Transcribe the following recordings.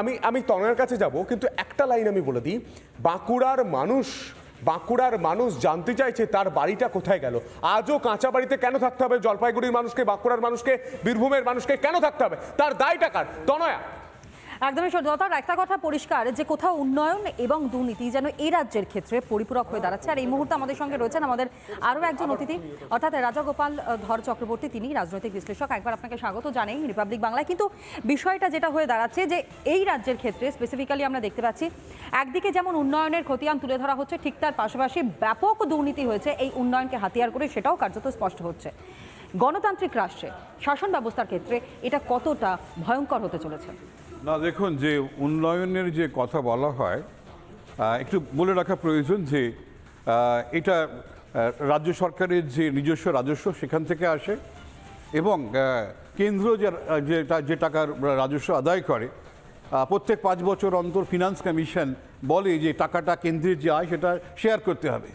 আমি আমি তনয়ের কাছে যাব, কিন্তু একটা লাইন আমি বলে দিই। বাঁকুড়ার মানুষ জানতে চাইছে তার বাড়িটা কোথায় গেল। আজও কাঁচা বাড়িতে কেন থাকতে হবে জলপাইগুড়ির মানুষকে, বাঁকুড়ার মানুষকে, বীরভূমের মানুষকে কেন থাকতে হবে? তার দায়টা কার? তনয়া। একদমই সত্যতার একটা কথা পরিষ্কার যে কোথাও উন্নয়ন এবং দুর্নীতি যেন এই রাজ্যের ক্ষেত্রে পরিপূরক হয়ে দাঁড়াচ্ছে। আর এই মুহূর্তে আমাদের সঙ্গে রয়েছেন আমাদের আরও একজন অতিথি, অর্থাৎ রাজাগোপাল ধর চক্রবর্তী। তিনি রাজনৈতিক বিশ্লেষক। একবার আপনাকে স্বাগত জানাই রিপাবলিক বাংলায়। কিন্তু বিষয়টা যেটা হয়ে দাঁড়াচ্ছে যে এই রাজ্যের ক্ষেত্রে স্পেসিফিক্যালি আমরা দেখতে পাচ্ছি একদিকে যেমন উন্নয়নের খতিয়ান তুলে ধরা হচ্ছে, ঠিক তার পাশাপাশি ব্যাপক দুর্নীতি হয়েছে এই উন্নয়নকে হাতিয়ার করে, সেটাও কার্যত স্পষ্ট হচ্ছে। গণতান্ত্রিক রাষ্ট্রে শাসন ব্যবস্থার ক্ষেত্রে এটা কতটা ভয়ঙ্কর হতে চলেছে? না, দেখুন, যে উন্নয়নের যে কথা বলা হয়, একটু বলে রাখা প্রয়োজন যে এটা রাজ্য সরকারের যে নিজস্ব রাজস্ব সেখান থেকে আসে, এবং কেন্দ্র যে টাকার রাজস্ব আদায় করে প্রত্যেক 5 বছর অন্তর ফিনান্স কমিশন বলে যে টাকাটা কেন্দ্রের যে আয় সেটা শেয়ার করতে হবে,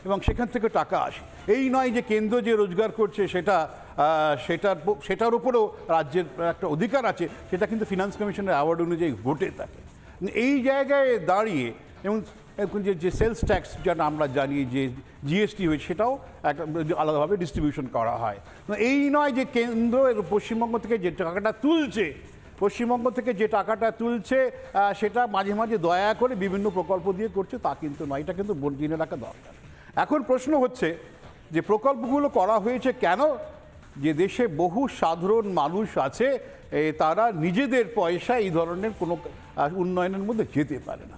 এবং সেখান থেকে টাকা আসে। এই নয় যে কেন্দ্র যে রোজগার করছে সেটার উপরেও রাজ্যের একটা অধিকার আছে, সেটা কিন্তু ফিনান্স কমিশনের অ্যাওয়ার্ড অনুযায়ী ঘটে থাকে। এই জায়গায় দাঁড়িয়ে এবং যে সেলস ট্যাক্স যেটা আমরা জানি যে জিএসটি হয়েছে, সেটাও একটা আলাদাভাবে ডিস্ট্রিবিউশন করা হয়। এই নয় যে কেন্দ্র পশ্চিমবঙ্গ থেকে যে টাকাটা তুলছে সেটা মাঝে মাঝে দয়া করে বিভিন্ন প্রকল্প দিয়ে করছে, তা কিন্তু নয়। এটা কিন্তু জেনে রাখা দরকার। এখন প্রশ্ন হচ্ছে যে প্রকল্পগুলো করা হয়েছে কেন? যে দেশে বহু সাধারণ মানুষ আছে, তারা নিজেদের পয়সা এই ধরনের কোনো উন্নয়নের মধ্যে যেতে পারে না,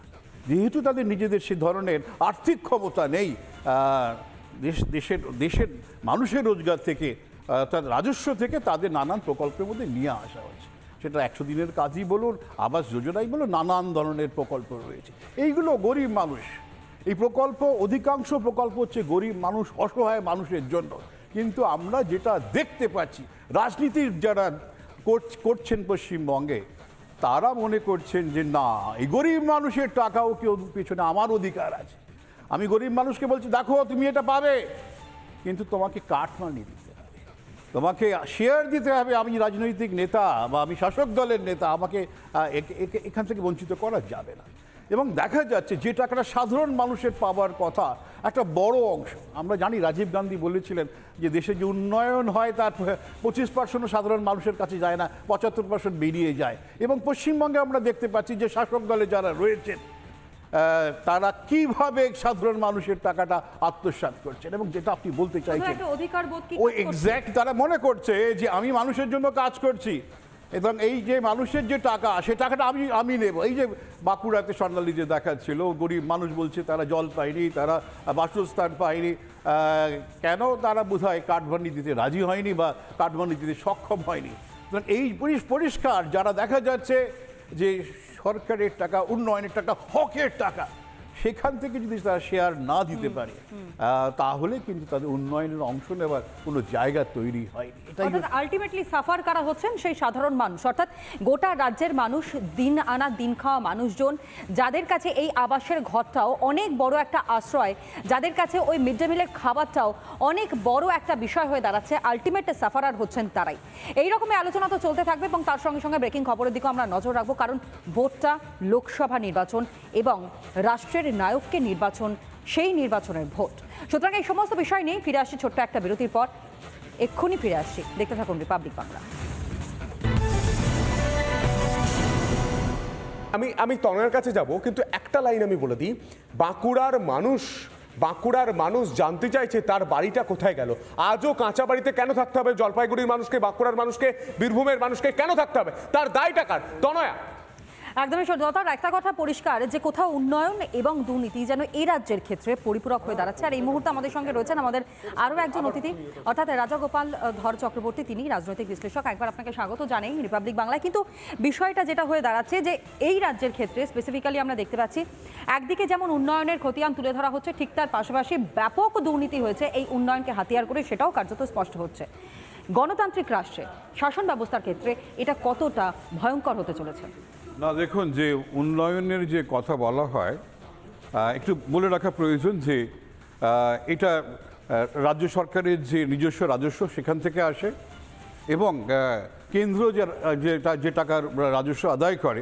যেহেতু তাদের নিজেদের সে ধরনের আর্থিক ক্ষমতা নেই। দেশের মানুষের রোজগার থেকে, তার রাজস্ব থেকে তাদের নানান প্রকল্পের মধ্যে নিয়ে আসা হয়েছে। সেটা 100 দিনের কাজই বলুন, আবাস যোজনাই বলুন, নানান ধরনের প্রকল্প রয়েছে। এইগুলো গরিব মানুষ, এই প্রকল্প, অধিকাংশ প্রকল্প হচ্ছে গরিব মানুষ, অসহায় মানুষের জন্য। কিন্তু আমরা যেটা দেখতে পাচ্ছি, রাজনীতির যারা করছেন পশ্চিমবঙ্গে, তারা মনে করছেন যে না, এই গরিব মানুষের টাকাও কেউ পেছনে আমার অধিকার আছে। আমি গরিব মানুষকে বলছি, দেখো তুমি এটা পাবে, কিন্তু তোমাকে কাটমানি দিতে হবে, তোমাকে শেয়ার দিতে হবে। আমি রাজনৈতিক নেতা বা আমি শাসক দলের নেতা, আমাকে এখান থেকে বঞ্চিত করা যাবে না। এবং দেখা যাচ্ছে যে টাকাটা সাধারণ মানুষের পাওয়ার কথা, একটা বড় অংশ, আমরা জানি রাজীব গান্ধী বলেছিলেন যে দেশে যে উন্নয়ন হয় তার 25% সাধারণ মানুষের কাছে যায় না, 75% বেরিয়ে যায়। এবং পশ্চিমবঙ্গে আমরা দেখতে পাচ্ছি যে শাসক দলে যারা রয়েছেন তারা কিভাবে সাধারণ মানুষের টাকাটা আত্মসাৎ করছেন। এবং যেটা আপনি বলতে চাইছেন, ও এক্স্যাক্ট, তারা মনে করছে যে আমি মানুষের জন্য কাজ করছি, এবং এই যে মানুষের যে টাকা, সে টাকাটা আমি নেব। এই যে বাঁকুড়াতে স্বর্ণালী যে দেখাচ্ছিল, গরিব মানুষ বলছে তারা জল পায়নি, তারা বাসস্থান পায়নি। কেন? তারা বোধহয় কাঠমান্ডি দিতে রাজি হয়নি বা কাঠমান্ডি দিতে সক্ষম হয়নি। এই পরিষ্কার যারা দেখা যাচ্ছে যে সরকারের টাকা, উন্নয়নের টাকা, হকের টাকা, সেখান থেকে যদি তারা শেয়ার না দিতে পারে, তাহলে কিন্তু তাদের উন্নয়নের অংশ নেওয়ার কোনো জায়গা তৈরি হয়নি। আলটিমেটলি সাফার করা হচ্ছেন সেই সাধারণ মানুষ, অর্থাৎ গোটা রাজ্যের মানুষ, দিন আনা দিন খাওয়া মানুষজন, যাদের কাছে এই আবাসের ঘরটাও অনেক বড় একটা আশ্রয়, যাদের কাছে ওই মিড ডে মিলের খাবারটাও অনেক বড় একটা বিষয় হয়ে দাঁড়াচ্ছে, আলটিমেট সাফারার হচ্ছেন তারাই। এইরকমই আলোচনা তো চলতে থাকবে, এবং তার সঙ্গে সঙ্গে ব্রেকিং খবরের দিকেও আমরা নজর রাখবো, কারণ ভোটটা লোকসভা নির্বাচন এবং রাষ্ট্রের নায়ককে নির্বাচন, সেই নির্বাচনের ভোট। সুতরাং এই সমস্ত বিষয় নিয়ে ফিরে আসছি ছোট্ট একটা বিরতির পর। এক্ষুনি ফিরে আসছি, দেখতে থাকুন রিপাবলিক বাংলা। আমি তনয়ের কাছে যাব, কিন্তু একটা লাইন আমি বলে দিই। বাঁকুড়ার মানুষ জানতে চাইছে তার বাড়িটা কোথায় গেল। আজও কাঁচা বাড়িতে কেন থাকতে হবে জলপাইগুড়ির মানুষকে, বাঁকুড়ার মানুষকে, বীরভূমের মানুষকে কেন থাকতে হবে? তার দায়টা কার? তনয়া। একদমই সত্যতার একটা কথা পরিষ্কার যে কোথাও উন্নয়ন এবং দুর্নীতি যেন এই রাজ্যের ক্ষেত্রে পরিপূরক হয়ে দাঁড়াচ্ছে। আর এই মুহূর্তে আমাদের সঙ্গে রয়েছেন আমাদের আরও একজন অতিথি, অর্থাৎ রাজাগোপাল ধর চক্রবর্তী। তিনি রাজনৈতিক বিশ্লেষক। একবার আপনাকে স্বাগত জানাই রিপাবলিক বাংলায়। কিন্তু বিষয়টা যেটা হয়ে দাঁড়াচ্ছে যে এই রাজ্যের ক্ষেত্রে স্পেসিফিক্যালি আমরা দেখতে পাচ্ছি একদিকে যেমন উন্নয়নের খতিয়ান তুলে ধরা হচ্ছে, ঠিক তার পাশাপাশি ব্যাপক দুর্নীতি হয়েছে এই উন্নয়নকে হাতিয়ার করে, সেটাও কার্যত স্পষ্ট হচ্ছে। গণতান্ত্রিক রাষ্ট্রে শাসন ব্যবস্থার ক্ষেত্রে এটা কতটা ভয়ঙ্কর হতে চলেছে? না, দেখুন, যে উন্নয়নের যে কথা বলা হয়, একটু বলে রাখা প্রয়োজন যে এটা রাজ্য সরকারের যে নিজস্ব রাজস্ব সেখান থেকে আসে, এবং কেন্দ্র যে টাকার রাজস্ব আদায় করে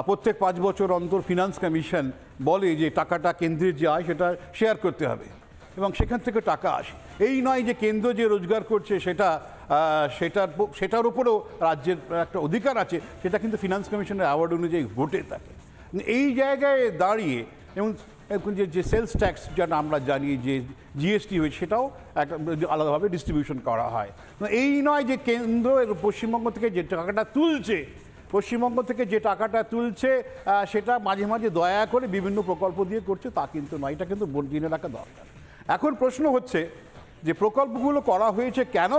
প্রত্যেক 5 বছর অন্তর ফিনান্স কমিশন বলে যে টাকাটা কেন্দ্রের যে আয় সেটা শেয়ার করতে হবে এবং সেখান থেকে টাকা আসে। এই নয় যে কেন্দ্র যে রোজগার করছে সেটার উপরেও রাজ্যের একটা অধিকার আছে, সেটা কিন্তু ফিনান্স কমিশনের অ্যাওয়ার্ড অনুযায়ী ভোটে থাকে। এই জায়গায় দাঁড়িয়ে এবং যে সেলস ট্যাক্স যেটা আমরা জানি যে জিএসটি হয়েছে সেটাও একটা আলাদাভাবে ডিস্ট্রিবিউশন করা হয়। এই নয় যে কেন্দ্র পশ্চিমবঙ্গ থেকে যে টাকাটা তুলছে সেটা মাঝে মাঝে দয়া করে বিভিন্ন প্রকল্প দিয়ে করছে তা কিন্তু নয়, এটা কিন্তু জেনে রাখা দরকার। এখন প্রশ্ন হচ্ছে যে প্রকল্পগুলো করা হয়েছে কেন?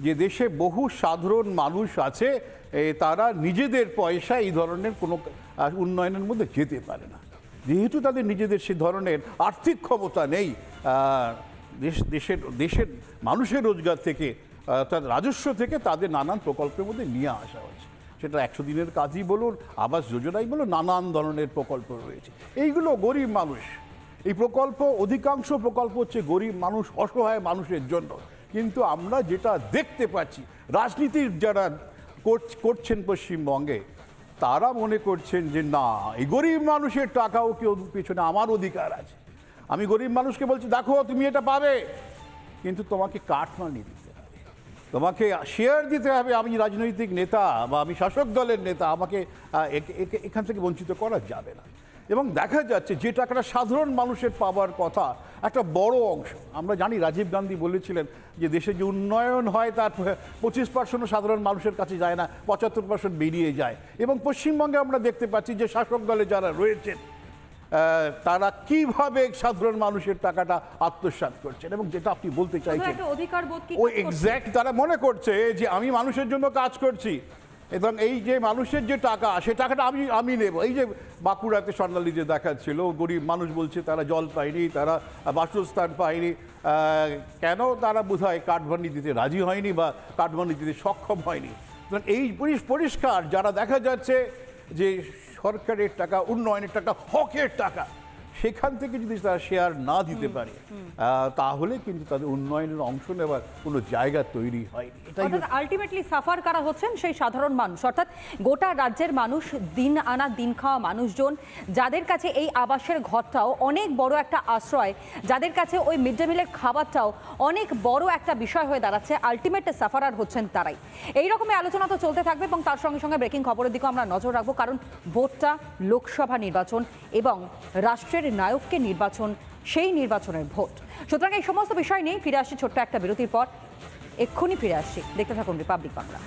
যে দেশে বহু সাধারণ মানুষ আছে তারা নিজেদের পয়সা এই ধরনের কোনো উন্নয়নের মধ্যে যেতে পারে না, যেহেতু তাদের নিজেদের সে ধরনের আর্থিক ক্ষমতা নেই। দেশের মানুষের রোজগার থেকে তার রাজস্ব থেকে তাদের নানান প্রকল্পের মধ্যে নিয়ে আসা হয়েছে। সেটা 100 দিনের কাজই বলুন, আবাস যোজনাই বলুন, নানান ধরনের প্রকল্প রয়েছে। এইগুলো গরিব মানুষ, এই প্রকল্প অধিকাংশ প্রকল্প হচ্ছে গরিব মানুষ, অসহায় মানুষের জন্য। কিন্তু আমরা যেটা দেখতে পাচ্ছি, রাজনীতির যারা করছেন পশ্চিমবঙ্গে তারা মনে করছেন যে না, এই গরিব মানুষের টাকাও কেউ পেছনে আমার অধিকার আছে। আমি গরিব মানুষকে বলছি দেখো তুমি এটা পাবে, কিন্তু তোমাকে কাটমানি দিতে হবে, তোমাকে শেয়ার দিতে হবে। আমি রাজনৈতিক নেতা বা আমি শাসক দলের নেতা, আমাকে এখান থেকে বঞ্চিত করা যাবে না। এবং দেখা যাচ্ছে যে টাকাটা সাধারণ মানুষের পাওয়ার কথা একটা বড় অংশ, আমরা জানি রাজীব গান্ধী বলেছিলেন যে দেশে যে উন্নয়ন হয় তার 25% সাধারণ মানুষের কাছে যায় না, 75% বেরিয়ে যায়। এবং পশ্চিমবঙ্গে আমরা দেখতে পাচ্ছি যে শাসক দলে যারা রয়েছেন তারা কিভাবে সাধারণ মানুষের টাকাটা আত্মসাৎ করছেন। এবং যেটা আপনি বলতে চাইছেন ও এক্স্যাক্ট, তারা মনে করছে যে আমি মানুষের জন্য কাজ করছি এবং এই যে মানুষের যে টাকা সে টাকাটা আমি নেব। এই যে বাঁকুড়াতে স্বর্ণালী যে দেখাচ্ছিল, গরিব মানুষ বলছে তারা জল পায়নি, তারা বাসস্থান পায়নি, কেন? তারা বোধহয় কাঠমান্ডি দিতে রাজি হয়নি বা কাঠমান্ডি দিতে সক্ষম হয়নি। এই পরিষ্কার যারা দেখা যাচ্ছে যে সরকারের টাকা, উন্নয়নের টাকা, হকের টাকা, সেখান থেকে যদি তারা শেয়ার না দিতে পারে তাহলে কিন্তু তাদের উন্নয়নের অংশ নেবার কোনো জায়গা তৈরি হয়নি। আলটিমেটলি সাফার কারা হচ্ছেন সেই সাধারণ মানুষ, অর্থাৎ গোটা রাজ্যের মানুষ, দিন আনা দিন খাওয়া মানুষজন, যাদের কাছে এই আবাসের ঘরটাও অনেক বড় একটা আশ্রয়, যাদের কাছে ওই মিড ডে মিলের খাবারটাও অনেক বড় একটা বিষয় হয়ে দাঁড়াচ্ছে, আলটিমেট সাফারার হচ্ছেন তারাই। এই রকমের আলোচনা তো চলতে থাকবে এবং তার সঙ্গে সঙ্গে ব্রেকিং খবরের দিকেও আমরা নজর রাখবো, কারণ ভোটটা লোকসভা নির্বাচন এবং রাষ্ট্রের নায়ককে নির্বাচন, সেই নির্বাচনের ভোট। সুতরাং এই সমস্ত বিষয় নিয়ে ফিরে আসছি ছোট্ট একটা বিরতির পর। এক্ষুনি ফিরে আসছি, দেখতে থাকুন রিপাবলিক বাংলা।